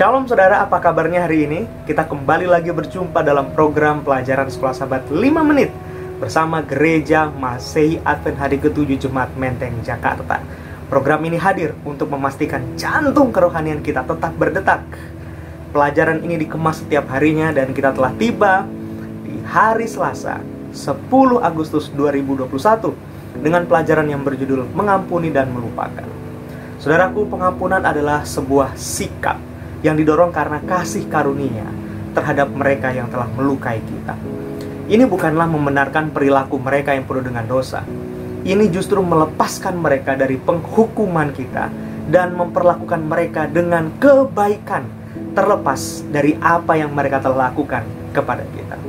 Shalom saudara, apa kabarnya hari ini? Kita kembali lagi berjumpa dalam program pelajaran Sekolah Sahabat 5 menit bersama Gereja Masehi Advent Hari ke-7 Jemaat Menteng, Jakarta. Program ini hadir untuk memastikan jantung kerohanian kita tetap berdetak. Pelajaran ini dikemas setiap harinya dan kita telah tiba di hari Selasa 10 Agustus 2021 dengan pelajaran yang berjudul Mengampuni dan Melupakan. Saudaraku, pengampunan adalah sebuah sikap yang didorong karena kasih karunia terhadap mereka yang telah melukai kita. Ini bukanlah membenarkan perilaku mereka yang penuh dengan dosa. Ini justru melepaskan mereka dari penghukuman kita dan memperlakukan mereka dengan kebaikan, terlepas dari apa yang mereka telah lakukan kepada kita.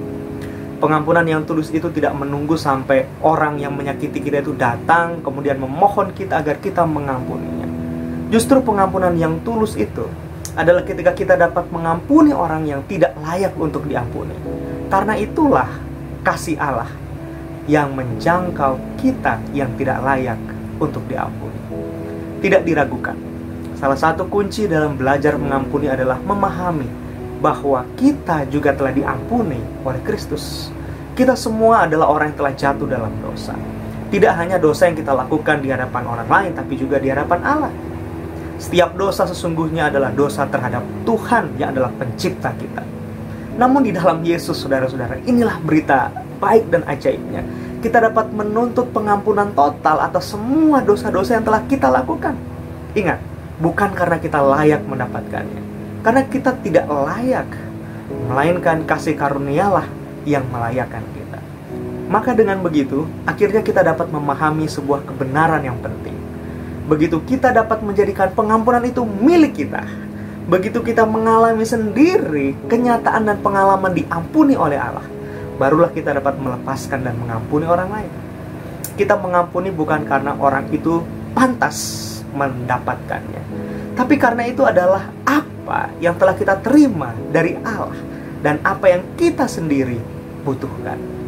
Pengampunan yang tulus itu tidak menunggu sampai orang yang menyakiti kita itu datang kemudian memohon kita agar kita mengampuninya. Justru pengampunan yang tulus itu adalah ketika kita dapat mengampuni orang yang tidak layak untuk diampuni. Karena itulah kasih Allah yang menjangkau kita yang tidak layak untuk diampuni. Tidak diragukan, salah satu kunci dalam belajar mengampuni adalah memahami bahwa kita juga telah diampuni oleh Kristus. Kita semua adalah orang yang telah jatuh dalam dosa. Tidak hanya dosa yang kita lakukan di hadapan orang lain, tapi juga di hadapan Allah. Setiap dosa sesungguhnya adalah dosa terhadap Tuhan yang adalah pencipta kita. Namun di dalam Yesus, saudara-saudara, inilah berita baik dan ajaibnya. Kita dapat menuntut pengampunan total atas semua dosa-dosa yang telah kita lakukan. Ingat, bukan karena kita layak mendapatkannya, karena kita tidak layak, melainkan kasih karunialah yang melayakkan kita. Maka dengan begitu, akhirnya kita dapat memahami sebuah kebenaran yang penting. Begitu kita dapat menjadikan pengampunan itu milik kita, begitu kita mengalami sendiri kenyataan dan pengalaman diampuni oleh Allah, barulah kita dapat melepaskan dan mengampuni orang lain. Kita mengampuni bukan karena orang itu pantas mendapatkannya, tapi karena itu adalah apa yang telah kita terima dari Allah dan apa yang kita sendiri butuhkan.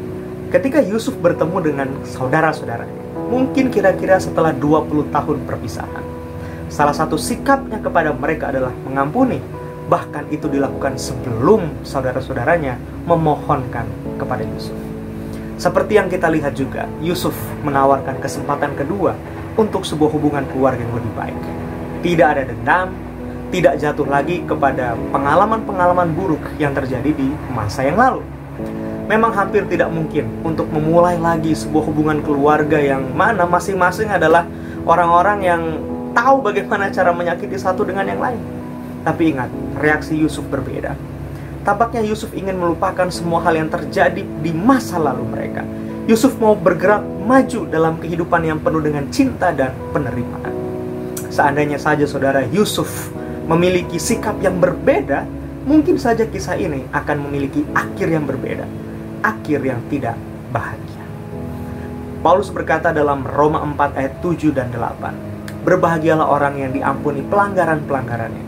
Ketika Yusuf bertemu dengan saudara-saudaranya, mungkin kira-kira setelah 20 tahun perpisahan, salah satu sikapnya kepada mereka adalah mengampuni. Bahkan itu dilakukan sebelum saudara-saudaranya memohonkan kepada Yusuf. Seperti yang kita lihat juga, Yusuf menawarkan kesempatan kedua untuk sebuah hubungan keluarga yang lebih baik. Tidak ada dendam, tidak jatuh lagi kepada pengalaman-pengalaman buruk yang terjadi di masa yang lalu. Memang hampir tidak mungkin untuk memulai lagi sebuah hubungan keluarga yang mana masing-masing adalah orang-orang yang tahu bagaimana cara menyakiti satu dengan yang lain. Tapi ingat, reaksi Yusuf berbeda. Tampaknya Yusuf ingin melupakan semua hal yang terjadi di masa lalu mereka. Yusuf mau bergerak maju dalam kehidupan yang penuh dengan cinta dan penerimaan. Seandainya saja saudara Yusuf memiliki sikap yang berbeda, mungkin saja kisah ini akan memiliki akhir yang berbeda. Akhir yang tidak bahagia. Paulus berkata dalam Roma 4 ayat 7 dan 8, berbahagialah orang yang diampuni pelanggaran-pelanggarannya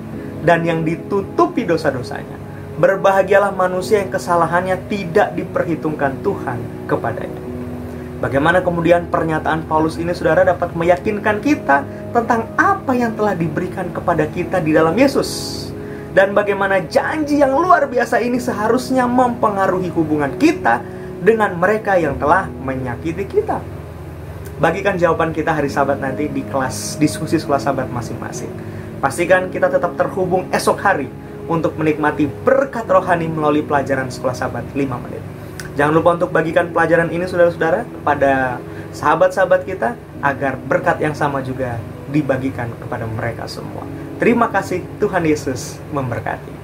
dan yang ditutupi dosa-dosanya. Berbahagialah manusia yang kesalahannya tidak diperhitungkan Tuhan kepadanya. Bagaimana kemudian pernyataan Paulus ini saudara dapat meyakinkan kita tentang apa yang telah diberikan kepada kita di dalam Yesus? Dan bagaimana janji yang luar biasa ini seharusnya mempengaruhi hubungan kita dengan mereka yang telah menyakiti kita. Bagikan jawaban kita hari Sabat nanti di kelas diskusi Sekolah Sabat masing-masing. Pastikan kita tetap terhubung esok hari untuk menikmati berkat rohani melalui pelajaran Sekolah Sabat 5 menit. Jangan lupa untuk bagikan pelajaran ini saudara-saudara kepada sahabat-sahabat kita agar berkat yang sama juga dibagikan kepada mereka semua. Terima kasih, Tuhan Yesus memberkati.